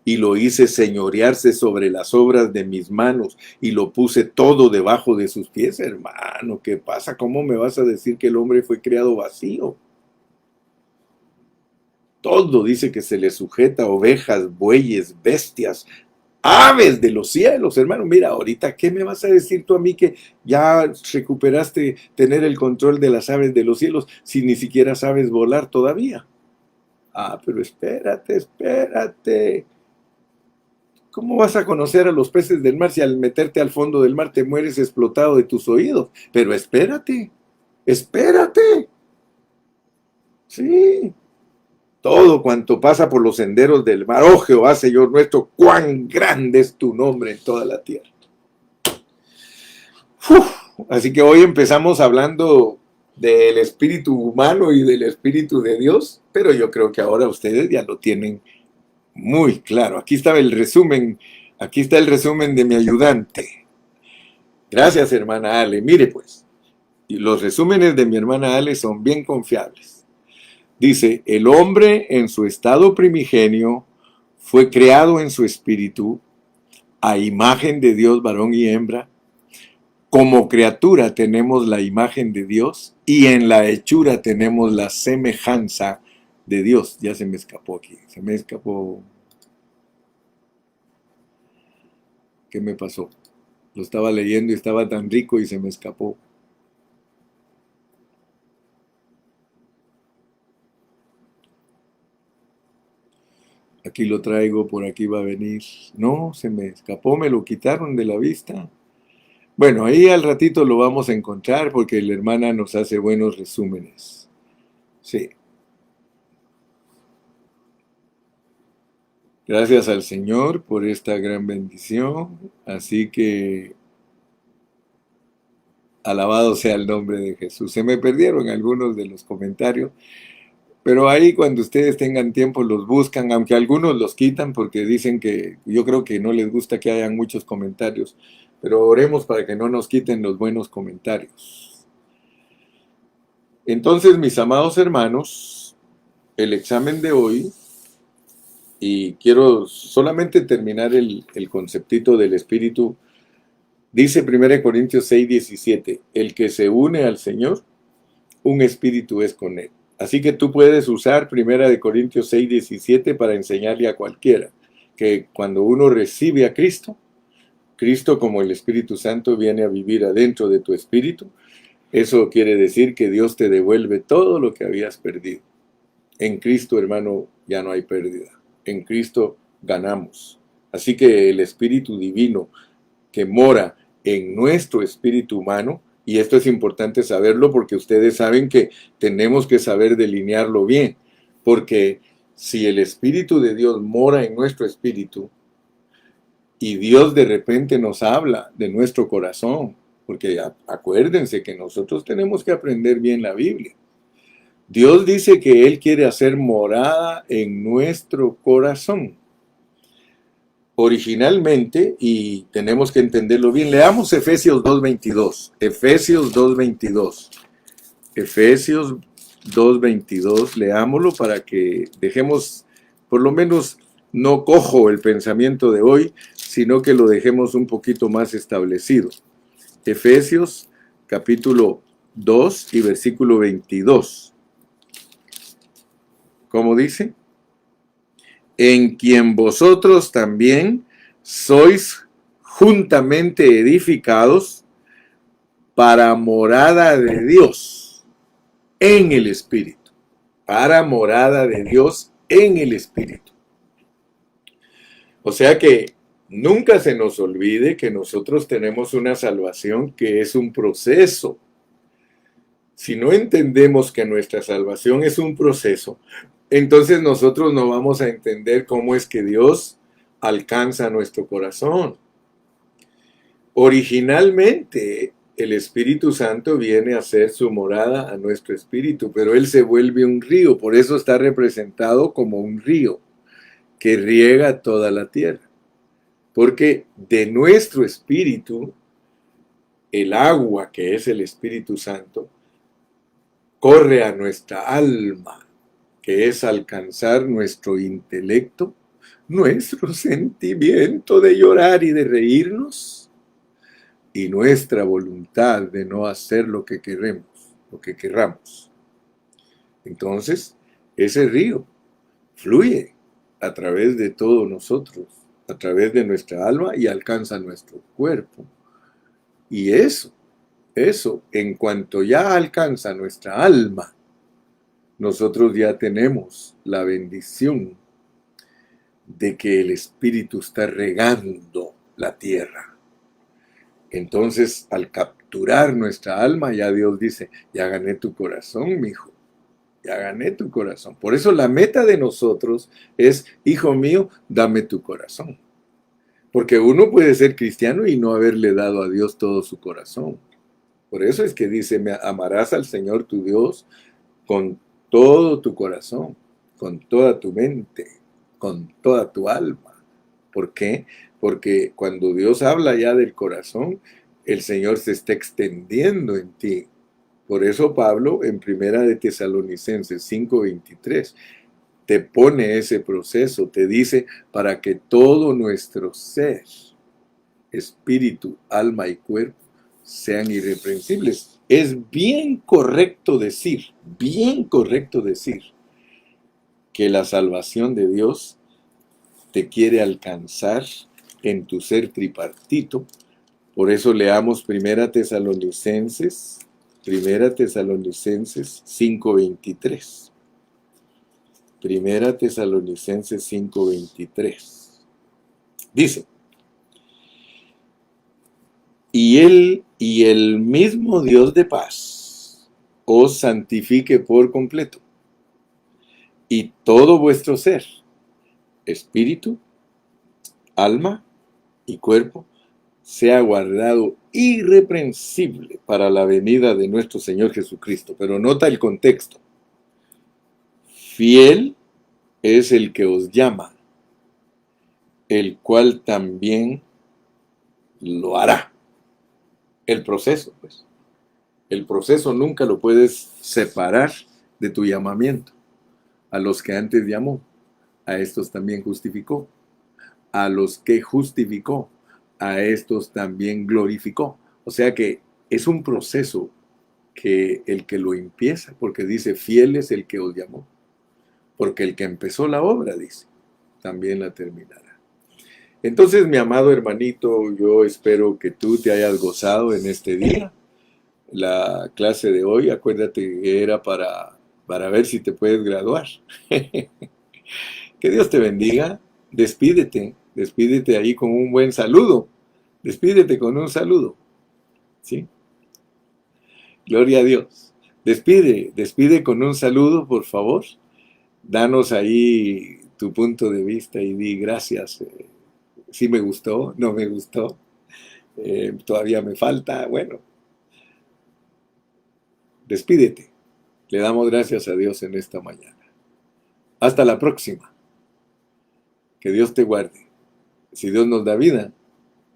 Y lo hice señorearse sobre las obras de mis manos, y lo puse todo debajo de sus pies, hermano. ¿Qué pasa? ¿Cómo me vas a decir que el hombre fue creado vacío? todo dice que se le sujeta, ovejas, bueyes, bestias, aves de los cielos, hermano. Mira, ahorita, ¿qué me vas a decir tú a mí que ya recuperaste tener el control de las aves de los cielos si ni siquiera sabes volar todavía? Ah, pero espérate, espérate. ¿Cómo vas a conocer a los peces del mar si al meterte al fondo del mar te mueres explotado de tus oídos? Pero espérate, espérate. Sí, todo cuanto pasa por los senderos del mar. Oh Jehová, Señor nuestro, cuán grande es tu nombre en toda la tierra. Uf, así que hoy empezamos hablando del espíritu humano y del espíritu de Dios, pero yo creo que ahora ustedes ya lo tienen muy claro. Aquí está el resumen, aquí está el resumen de mi ayudante. Gracias, hermana Ale. Mire pues, y los resúmenes de mi hermana Ale son bien confiables. Dice, el hombre en su estado primigenio fue creado en su espíritu, a imagen de Dios, varón y hembra. Como criatura tenemos la imagen de Dios y en la hechura tenemos la semejanza de Dios. Ya se me escapó aquí, se me escapó. ¿Qué me pasó? Lo estaba leyendo y estaba tan rico y se me escapó. Aquí lo traigo, por aquí va a venir. No, se me escapó, me lo quitaron de la vista. Bueno, ahí al ratito lo vamos a encontrar porque la hermana nos hace buenos resúmenes. Sí. Gracias al Señor por esta gran bendición. Así que alabado sea el nombre de Jesús. Se me perdieron algunos de los comentarios, pero ahí cuando ustedes tengan tiempo los buscan, aunque algunos los quitan porque dicen que yo creo que no les gusta que hayan muchos comentarios, pero oremos para que no nos quiten los buenos comentarios. Entonces, mis amados hermanos, el examen de hoy, y quiero solamente terminar el conceptito del Espíritu, dice 1 Corintios 6:17, el que se une al Señor, un espíritu es con él. Así que tú puedes usar 1 Corintios 6:17 para enseñarle a cualquiera que cuando uno recibe a Cristo, Cristo como el Espíritu Santo viene a vivir adentro de tu espíritu. Eso quiere decir que Dios te devuelve todo lo que habías perdido. En Cristo, hermano, ya no hay pérdida. En Cristo ganamos. Así que el Espíritu Divino que mora en nuestro espíritu humano, y esto es importante saberlo porque ustedes saben que tenemos que saber delinearlo bien, porque si el Espíritu de Dios mora en nuestro espíritu y Dios de repente nos habla de nuestro corazón, porque acuérdense que nosotros tenemos que aprender bien la Biblia. Dios dice que Él quiere hacer morada en nuestro corazón. Originalmente, y tenemos que entenderlo bien, leamos Efesios 2:22. Efesios 2:22. Efesios 2:22, leámoslo para que dejemos, por lo menos, no cojo el pensamiento de hoy, sino que lo dejemos un poquito más establecido. Efesios capítulo 2 y versículo 22. ¿Cómo dice? En quien vosotros también sois juntamente edificados para morada de Dios en el Espíritu. Para morada de Dios en el Espíritu. O sea que nunca se nos olvide que nosotros tenemos una salvación que es un proceso. Si no entendemos que nuestra salvación es un proceso, entonces nosotros no vamos a entender cómo es que Dios alcanza nuestro corazón. Originalmente, el Espíritu Santo viene a hacer su morada a nuestro espíritu, pero Él se vuelve un río, por eso está representado como un río que riega toda la tierra. Porque de nuestro espíritu, el agua que es el Espíritu Santo, corre a nuestra alma, que es alcanzar nuestro intelecto, nuestro sentimiento de llorar y de reírnos, y nuestra voluntad de no hacer lo que queremos, lo que querramos. Entonces, ese río fluye a través de todos nosotros, a través de nuestra alma y alcanza nuestro cuerpo. Y eso, en cuanto ya alcanza nuestra alma, nosotros ya tenemos la bendición de que el Espíritu está regando la tierra. Entonces, al capturar nuestra alma, ya Dios dice, ya gané tu corazón, mi hijo. Ya gané tu corazón. Por eso la meta de nosotros es, hijo mío, dame tu corazón. Porque uno puede ser cristiano y no haberle dado a Dios todo su corazón. Por eso es que dice, me amarás al Señor tu Dios con todo tu corazón, con toda tu mente, con toda tu alma. ¿Por qué? Porque cuando Dios habla ya del corazón, el Señor se está extendiendo en ti. Por eso Pablo en Primera de Tesalonicenses 5:23 te pone ese proceso, te dice para que todo nuestro ser, espíritu, alma y cuerpo sean irreprensibles. Es bien correcto decir que la salvación de Dios te quiere alcanzar en tu ser tripartito. Por eso leamos Primera Tesalonicenses 5:23. Primera Tesalonicenses 5:23. Dice, y el mismo Dios de paz os santifique por completo, y todo vuestro ser, espíritu, alma y cuerpo, sea guardado irreprensible para la venida de nuestro Señor Jesucristo. Pero nota el contexto. Fiel es el que os llama, el cual también lo hará. El proceso, pues. El proceso nunca lo puedes separar de tu llamamiento. A los que antes llamó, a estos también justificó. A los que justificó, a estos también glorificó. O sea que es un proceso que el que lo empieza, porque dice, fiel es el que os llamó. Porque el que empezó la obra, dice, también la terminará. Entonces, mi amado hermanito, yo espero que tú te hayas gozado en este día. La clase de hoy, acuérdate que era para ver si te puedes graduar. Que Dios te bendiga. Despídete ahí con un buen saludo. Despídete con un saludo. ¿Sí? Gloria a Dios. Despide con un saludo, por favor. Danos ahí tu punto de vista y di gracias. Si me gustó, no me gustó. Todavía me falta. Bueno, despídete. Le damos gracias a Dios en esta mañana. Hasta la próxima. Que Dios te guarde. Si Dios nos da vida,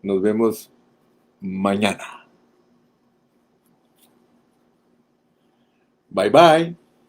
nos vemos mañana. Bye bye.